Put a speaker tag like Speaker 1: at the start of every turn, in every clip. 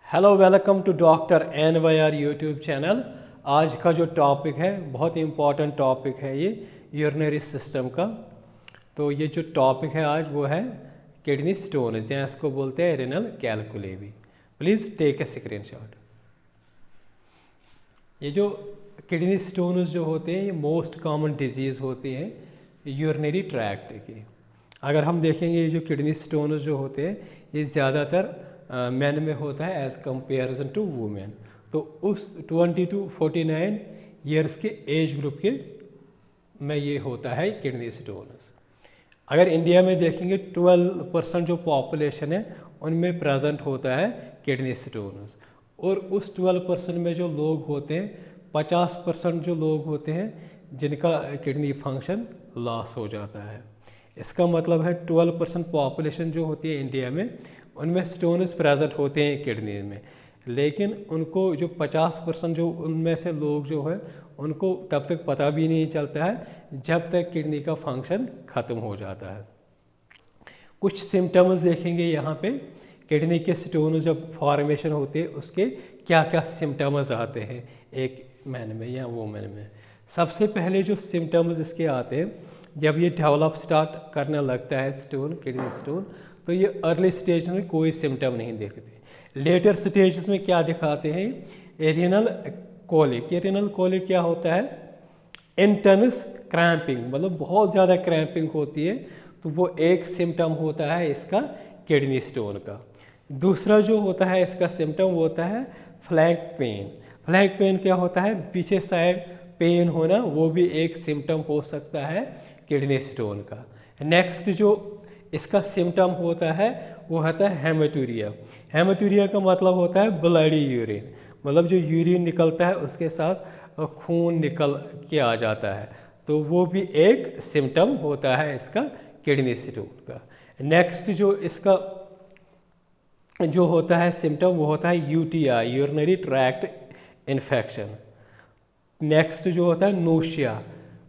Speaker 1: Hello welcome to doctor NYR YouTube channel. आज का जो टॉपिक है बहुत ही इम्पॉर्टेंट टॉपिक है ये यूरिनरी सिस्टम का। तो ये जो टॉपिक है आज वो है किडनी स्टोन्स या इसको बोलते हैं renal calculi. Please take a screenshot. ये जो किडनी स्टोन्स जो होते हैं ये मोस्ट कॉमन डिजीज़ होती है यूरिनरी ट्रैक्ट की। अगर हम देखेंगे ये जो किडनी स्टोन्स जो होते हैं ये ज़्यादातर मैन में होता है एज़ कंपेरिजन टू वुमेन। तो उस 20 to 49 ईयर्स के एज ग्रुप के में ये होता है किडनी स्टोन्स। अगर इंडिया में देखेंगे 12% जो पॉपुलेशन है उनमें प्रेजेंट होता है किडनी स्टोन्स, और उस 12% में जो लोग होते हैं 50% जो लोग होते हैं जिनका किडनी फंक्शन लॉस हो जाता है। इसका मतलब है 12% पॉपुलेशन जो होती है इंडिया में उनमें स्टोन्स प्रेजेंट होते हैं किडनी में, लेकिन उनको जो 50% जो उनमें से लोग जो है उनको तब तक पता भी नहीं चलता है जब तक किडनी का फंक्शन ख़त्म हो जाता है। कुछ सिम्टम्स देखेंगे यहाँ पे किडनी के स्टोन जब फॉर्मेशन होते हैं उसके क्या क्या सिम्टम्स आते हैं एक मैन में या वुमेन में। सबसे पहले जो सिम्टम्स इसके आते हैं जब ये डेवलप स्टार्ट करने लगता है स्टोन, किडनी स्टोन, तो ये अर्ली स्टेज में कोई सिम्टम नहीं दिखते। लेटर स्टेज में क्या दिखाते हैं रेनल कोलिक। ये रेनल कोलिक क्या होता है? इंटेंस क्रैम्पिंग, मतलब बहुत ज़्यादा क्रैम्पिंग होती है, तो वो एक सिम्टम होता है इसका किडनी स्टोन का। दूसरा जो होता है इसका सिम्टम वो होता है फ्लैंक पेन। फ्लैंक पेन क्या होता है? पीछे साइड पेन होना, वो भी एक सिम्टम हो सकता है किडनी स्टोन का। नेक्स्ट जो इसका सिम्टम होता है वो होता है हेमेटूरिया। हेमेटूरिया का मतलब होता है ब्लडी यूरिन, मतलब जो यूरिन निकलता है उसके साथ खून निकल के आ जाता है, तो वो भी एक सिम्टम होता है इसका किडनी स्टोन का। नेक्स्ट जो इसका जो होता है सिम्टम वो होता है UTI, urinary tract infection. Next जो होता है नोशिया,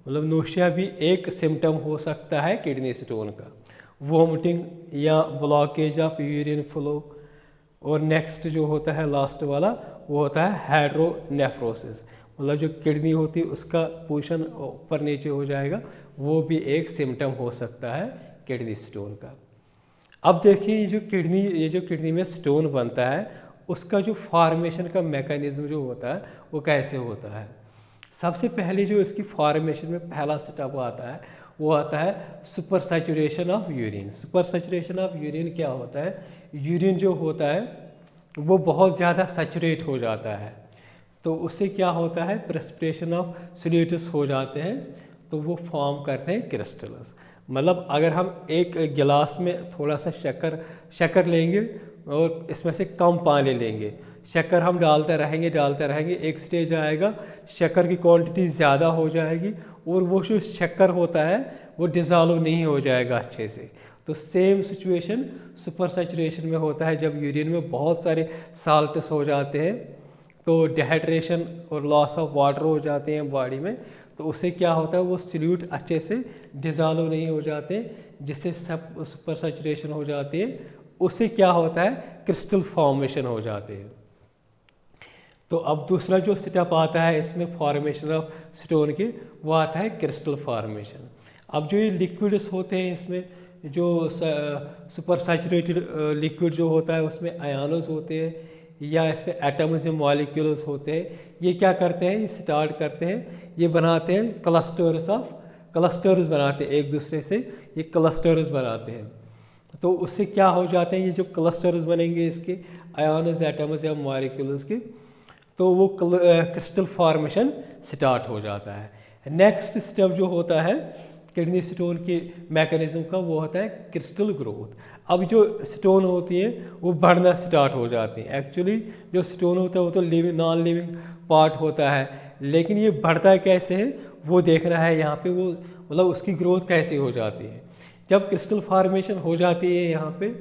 Speaker 1: मतलब नोशिया भी एक सिम्टम हो सकता है किडनी स्टोन का। वोमिटिंग या ब्लॉकेज ऑफ यूरिन फ्लो। और नेक्स्ट जो होता है लास्ट वाला वो होता है हाइड्रोनेफ्रोसिस, मतलब जो किडनी होती है उसका पोजीशन ऊपर नीचे हो जाएगा, वो भी एक सिम्टम हो सकता है किडनी स्टोन का। अब देखिए ये जो किडनी में स्टोन बनता है उसका जो फॉर्मेशन का मैकेनिज्म जो होता है वो कैसे होता है। सबसे पहले जो इसकी फॉर्मेशन में पहला स्टेप आता है वो आता है super saturation of urine. Super saturation of urine क्या होता है? यूरिन जो होता है वो बहुत ज़्यादा सैचुरेट हो जाता है, तो उससे क्या होता है प्रेसिपिटेशन ऑफ सोल्यूट्स हो जाते हैं, तो वो फॉर्म करते हैं क्रिस्टल्स। मतलब अगर हम एक गिलास में थोड़ा सा शक्कर लेंगे और इसमें से कम पानी लेंगे, शक्कर हम डालते रहेंगे, एक स्टेज आएगा शक्कर की क्वांटिटी ज़्यादा हो जाएगी और वो जो शक्कर होता है वो डिज़ोल्व नहीं हो जाएगा अच्छे से। तो सेम सिचुएशन सुपर सैचुरेशन में होता है जब यूरिन में बहुत सारे साल्ट्स हो जाते हैं, तो डिहाइड्रेशन और लॉस ऑफ वाटर हो जाते हैं बॉडी में, तो उससे क्या होता है वो सॉल्यूट अच्छे से डिज़ोल्व नहीं हो जाते, जिससे सब सुपर सैचुरेशन हो जाती है। उससे क्या होता है क्रिस्टल फॉर्मेशन हो जाते हैं। तो अब दूसरा जो स्टेप आता है इसमें फॉर्मेशन ऑफ स्टोन के वो आता है क्रिस्टल फॉर्मेशन। अब जो ये लिक्विड्स होते हैं इसमें जो सुपर सैचुरेटेड लिक्विड जो होता है उसमें आयनस होते हैं या इसमें एटम्स या मॉलिक्यूल्स होते हैं, ये क्या करते हैं, ये स्टार्ट करते हैं, ये बनाते हैं क्लस्टर्स बनाते हैं एक दूसरे से, ये क्लस्टर्स बनाते हैं। तो उससे क्या हो जाते हैं ये जो क्लस्टर्स बनेंगे इसके आयनस एटम्स या मॉलिक्यूल्स के, तो वो क्रिस्टल फॉर्मेशन स्टार्ट हो जाता है। नेक्स्ट स्टेप जो होता है किडनी स्टोन के मैकेनिज्म का वो होता है क्रिस्टल ग्रोथ। अब जो स्टोन होती है वो बढ़ना स्टार्ट हो जाती है। एक्चुअली जो स्टोन होता है वो तो नॉन लिविंग पार्ट होता है, लेकिन ये बढ़ता कैसे है वो देखना है यहाँ पे, वो मतलब उसकी ग्रोथ कैसे हो जाती है। जब क्रिस्टल फॉर्मेशन हो जाती है यहाँ पे,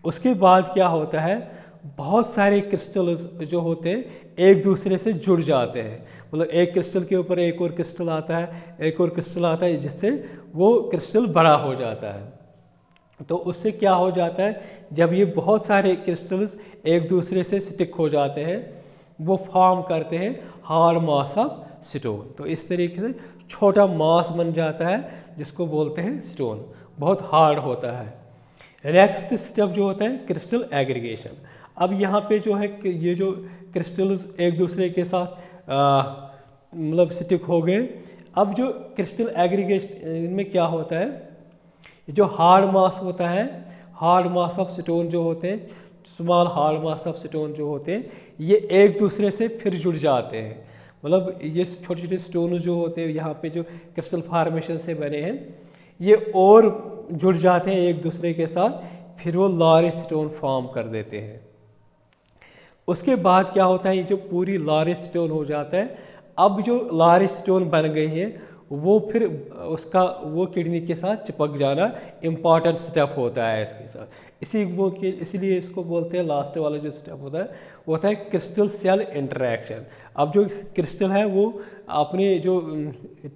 Speaker 1: उसके बाद क्या होता है बहुत सारे क्रिस्टल्स जो होते हैं एक दूसरे से जुड़ जाते हैं, मतलब एक क्रिस्टल के ऊपर एक और क्रिस्टल आता है, एक और क्रिस्टल आता है, जिससे वो क्रिस्टल बड़ा हो जाता है। तो उससे क्या हो जाता है, जब ये बहुत सारे क्रिस्टल्स एक दूसरे से स्टिक हो जाते हैं, वो फॉर्म करते हैं हार्ड मास ऑफ स्टोन। तो इस तरीके से छोटा मास बन जाता है जिसको बोलते हैं स्टोन, बहुत हार्ड होता है। नेक्स्ट स्टेप जो होता है क्रिस्टल एग्रीगेशन। अब यहाँ पे जो है कि ये जो क्रिस्टल्स एक दूसरे के साथ मतलब स्टिक हो गए। अब जो क्रिस्टल एग्रीगेशन में क्या होता है, जो हार्ड मास होता है, हार्ड मास ऑफ स्टोन जो होते हैं, small hard mass of stone जो होते हैं, ये एक दूसरे से फिर जुड़ जाते हैं। मतलब ये छोटे छोटे स्टोन जो होते हैं यहाँ पे जो क्रिस्टल फॉर्मेशन से बने हैं, ये और जुड़ जाते हैं एक दूसरे के साथ, फिर वो लार्ज स्टोन फॉर्म कर देते हैं। उसके बाद क्या होता है, ये जो पूरी लार्ज स्टोन हो जाता है। अब जो लार्ज स्टोन बन गई है वो फिर उसका वो किडनी के साथ चिपक जाना इम्पॉर्टेंट स्टेप होता है इसके साथ। इसीलिए इसको बोलते हैं, लास्ट वाला जो स्टेप होता है वो होता है क्रिस्टल सेल इंटरेक्शन। अब जो क्रिस्टल है वो अपने जो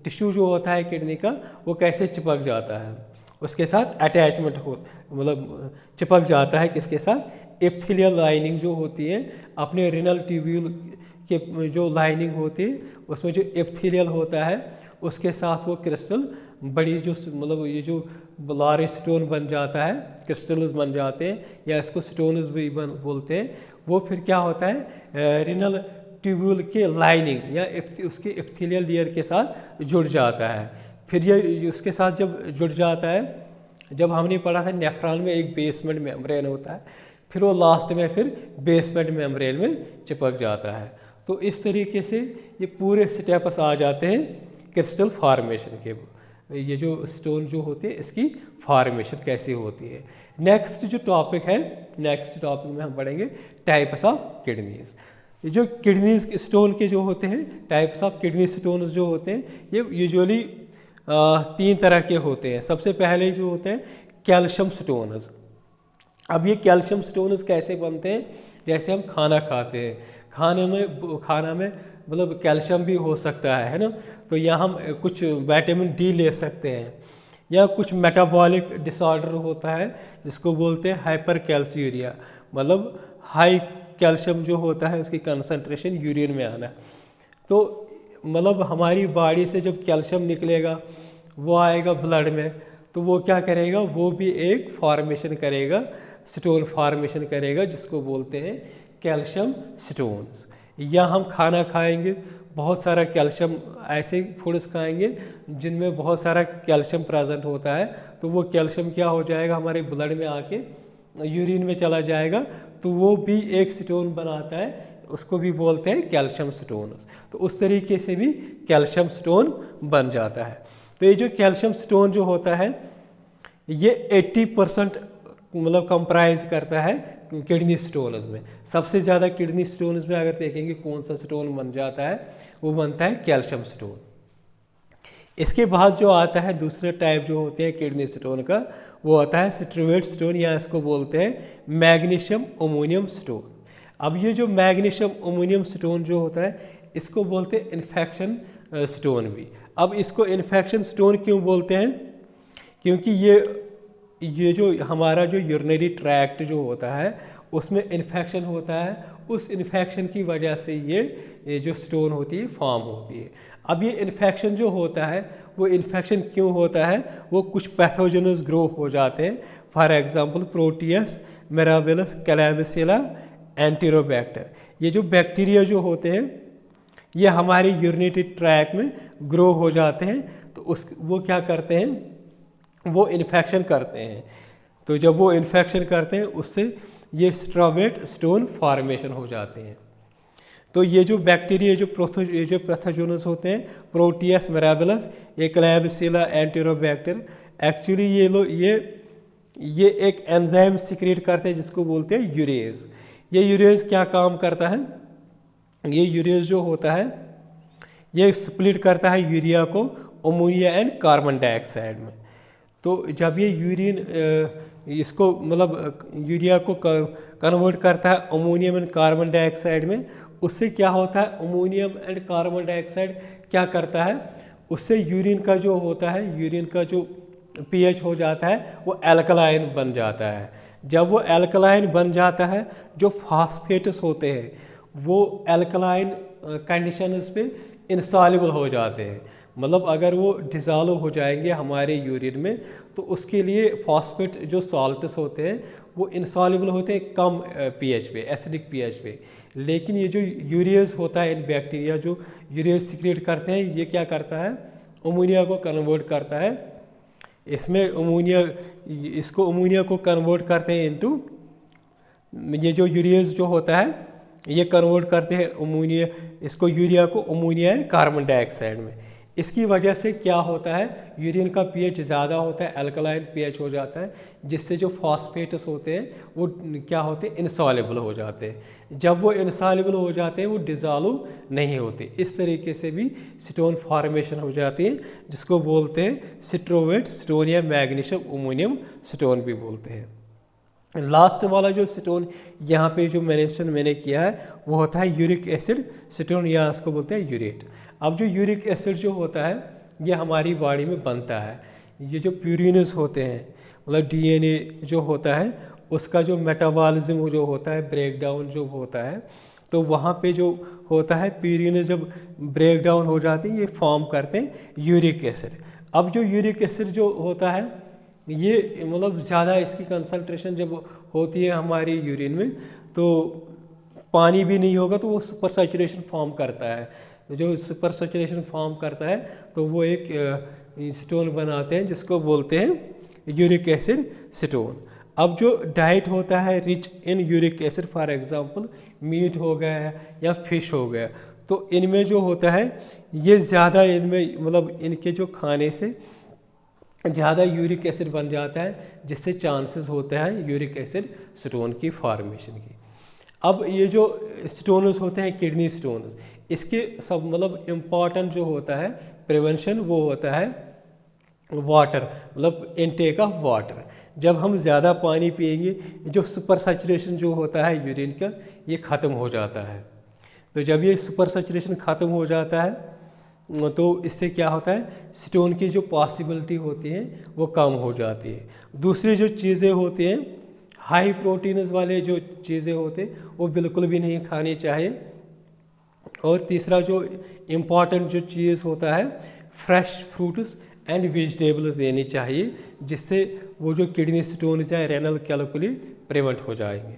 Speaker 1: टिश्यू जो होता है किडनी का, वो कैसे चिपक जाता है, उसके साथ अटैचमेंट हो, मतलब चिपक जाता है किसके साथ, एपिथेलियल लाइनिंग जो होती है अपने रिनल ट्यूब्यूल के जो लाइनिंग होती है उसमें जो एपिथेलियल होता है उसके साथ वो क्रिस्टल बड़ी जो मतलब ये जो लार्ज स्टोन बन जाता है, क्रिस्टल्स बन जाते हैं, या इसको स्टोन्स भी बोलते हैं। वो फिर क्या होता है रिनल ट्यूब्यूल के लाइनिंग या उसके एपिथेलियल लेयर के साथ जुड़ जाता है। फिर ये उसके साथ जब जुड़ जाता है, जब हमने पढ़ा था नेफ्रॉन में एक बेसमेंट मेम्ब्रेन होता है, फिर वो लास्ट में फिर बेसमेंट मेम्ब्रेन में चिपक जाता है। तो इस तरीके से ये पूरे स्टेप्स आ जाते हैं क्रिस्टल फॉर्मेशन के। ये जो स्टोन जो होते हैं इसकी फॉर्मेशन कैसी होती है। नेक्स्ट जो टॉपिक है, नेक्स्ट टॉपिक में हम पढ़ेंगे टाइप्स ऑफ किडनीज। ये जो किडनीज स्टोन के जो होते हैं, टाइप्स ऑफ किडनी स्टोन जो होते हैं, ये यूजुअली 3 तरह के होते हैं। सबसे पहले जो होते हैं कैल्शियम स्टोन्स। अब ये कैल्शियम स्टोन्स कैसे बनते हैं, जैसे हम खाना खाते हैं, खाना में मतलब कैल्शियम भी हो सकता है ना, तो या हम कुछ विटामिन डी ले सकते हैं, या कुछ मेटाबॉलिक डिसऑर्डर होता है जिसको बोलते हैं हाइपर कैल्सीरिया, मतलब हाई कैल्शियम जो होता है उसकी कंसंट्रेशन यूरिन में आना। तो मतलब हमारी बॉडी से जब कैल्शियम निकलेगा वो आएगा ब्लड में, तो वो क्या करेगा, वो भी एक फॉर्मेशन करेगा, स्टोन फॉर्मेशन करेगा, जिसको बोलते हैं कैल्शियम स्टोन्स। या हम खाना खाएंगे, बहुत सारा कैल्शियम, ऐसे फूड्स खाएंगे जिनमें बहुत सारा कैल्शियम प्रेजेंट होता है, तो वो कैल्शियम क्या हो जाएगा हमारे ब्लड में आके यूरिन में चला जाएगा, तो वो भी एक स्टोन बनाता है, उसको भी बोलते हैं कैल्शियम स्टोन। तो उस तरीके से भी कैल्शियम स्टोन बन जाता है। तो ये जो कैल्शियम स्टोन जो होता है ये 80% मतलब कंप्राइज करता है किडनी स्टोन्स में। सबसे ज़्यादा किडनी स्टोन्स में अगर देखेंगे कौन सा स्टोन बन जाता है, वो बनता है कैल्शियम स्टोन। इसके बाद जो आता है दूसरा टाइप जो होते हैं किडनी स्टोन का, वो आता है स्ट्रेवेट स्टोन, या इसको बोलते हैं मैग्नीशियम अमोनियम स्टोन। अब ये जो मैग्नीशियम अमोनियम स्टोन जो होता है इसको बोलते हैं इन्फेक्शन स्टोन भी। अब इसको इन्फेक्शन स्टोन क्यों बोलते हैं, क्योंकि ये जो हमारा जो यूरिनरी ट्रैक्ट जो होता है उसमें इन्फेक्शन होता है, उस इन्फेक्शन की वजह से ये जो स्टोन होती है फॉर्म होती है। अब ये इन्फेक्शन जो होता है वो इन्फेक्शन क्यों होता है, वो कुछ पैथोजेनस ग्रो हो जाते हैं, फॉर एग्जांपल प्रोटियस, मिराबिलस, कैलाबिसिला, एंटेरोबैक्टर। ये जो बैक्टीरिया जो होते हैं ये हमारे यूरिनरी ट्रैक्ट में ग्रो हो जाते हैं, तो वो क्या करते हैं, वो इन्फेक्शन करते हैं। तो जब वो इन्फेक्शन करते हैं उससे ये स्ट्रेवेट स्टोन फॉर्मेशन हो जाते हैं। तो ये जो बैक्टीरिया जो पैथोजेनस होते हैं, प्रोटियस, मिराबिलस, ये कैलाबिसिला, एंटेरोबैक्टर, एक्चुअली ये एक एंजाइम सिक्रेट करते हैं जिसको बोलते हैं यूरेज। ये यूरेज क्या काम करता है, ये यूरेज जो होता है ये स्प्लिट करता है यूरिया को अमोनिया एंड कार्बन डाइऑक्साइड में। तो जब ये यूरिन इसको मतलब यूरिया को कन्वर्ट करता है अमोनियम एंड कार्बन डाइऑक्साइड में, उससे क्या होता है, अमोनियम एंड कार्बन डाइऑक्साइड क्या करता है, उससे यूरिन का जो होता है, यूरिन का जो पीएच हो जाता है वो एल्कलाइन बन जाता है। जब वो एल्कलाइन बन जाता है, जो फॉस्फेट्स होते हैं वो एल्कलाइन कंडीशंस पे इंसॉल्युबल हो जाते हैं। मतलब अगर वो डिज़ोल्व हो जाएंगे हमारे यूरिन में तो उसके लिए फॉस्फेट जो सॉल्ट्स होते हैं वो इंसॉल्युबल होते हैं कम पीएच पे, एसिडिक पीएच पे। लेकिन ये जो यूरियस होता है इन बैक्टीरिया जो यूरियस सीक्रेट करते हैं, ये क्या करता है, अमोनिया को कन्वर्ट करता है। इसमें अमोनिया, इसको अमोनिया को कन्वर्ट करते हैं इनटू, ये जो यूरियस जो होता है ये कन्वर्ट करते हैं अमोनिया, इसको यूरिया को अमोनिया एंड कार्बन डाइऑक्साइड में। इसकी वजह से क्या होता है, यूरिन का पीएच ज़्यादा होता है, अल्कलाइन पीएच हो जाता है, जिससे जो फॉस्फेट्स होते हैं वो क्या होते हैं, इनसॉल्युबल हो जाते हैं। जब वो इनसॉल्युबल हो जाते हैं वो डिज़ोल्व नहीं होते। इस तरीके से भी स्टोन फॉर्मेशन हो जाती है, जिसको बोलते हैं सिट्रोवेट स्टोन या मैग्नीशियम अमोनियम स्टोन भी बोलते हैं। लास्ट वाला जो स्टोन यहाँ पे जो मैंने किया है वो होता है यूरिक एसिड स्टोन, या उसको बोलते हैं यूरेट। अब जो यूरिक एसिड जो होता है ये हमारी बॉडी में बनता है। ये जो प्यूरिन्स होते हैं, मतलब डीएनए जो होता है उसका जो मेटाबॉलिज्म जो होता है, ब्रेकडाउन जो होता है, तो वहाँ पे जो होता है प्यूरिन जब ब्रेक डाउन हो जाते हैं ये फॉर्म करते हैं यूरिक एसिड। अब जो यूरिक एसिड जो होता है ये मतलब ज़्यादा इसकी कंसंट्रेशन जब होती है हमारी यूरिन में तो पानी भी नहीं होगा तो वो सुपर सैचुरेशन फॉर्म करता है। तो जो सुपर सैचुरेशन फॉर्म करता है तो वो एक स्टोन बनाते हैं जिसको बोलते हैं यूरिक एसिड स्टोन। अब जो डाइट होता है rich in uric acid, for example meat हो गया या फिश हो गया, तो इनमें जो होता है ये ज़्यादा इनमें मतलब इनके जो खाने से ज़्यादा यूरिक एसिड बन जाता है, जिससे चांसेस होते हैं यूरिक एसिड स्टोन की फॉर्मेशन की। अब ये जो स्टोन्स होते हैं किडनी स्टोन्स, इसके सब मतलब इम्पॉर्टेंट जो होता है प्रिवेंशन वो होता है वाटर, मतलब इनटेक ऑफ वाटर। जब हम ज़्यादा पानी पिएंगे जो सुपर सैचुरेशन जो होता है यूरिन का ये ख़त्म हो जाता है। तो जब ये सुपर सैचुरेशन ख़त्म हो जाता है तो इससे क्या होता है, स्टोन की जो पॉसिबिलिटी होती है वो कम हो जाती है। दूसरी जो चीज़ें होती हैं हाई प्रोटीन्स वाले जो चीज़ें होते हैं वो बिल्कुल भी नहीं खानी चाहिए। और तीसरा जो इम्पॉर्टेंट जो चीज़ होता है फ्रेश फ्रूट्स एंड वेजिटेबल्स देनी चाहिए, जिससे वो जो किडनी स्टोन या रेनल कैलकुली प्रिवेंट हो जाएंगे।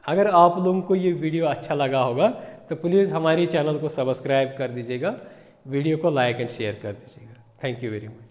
Speaker 1: अगर आप लोगों को ये वीडियो अच्छा लगा होगा तो प्लीज़ हमारे चैनल को सब्सक्राइब कर दीजिएगा, वीडियो को लाइक एंड शेयर कर दीजिएगा। Thank you very much.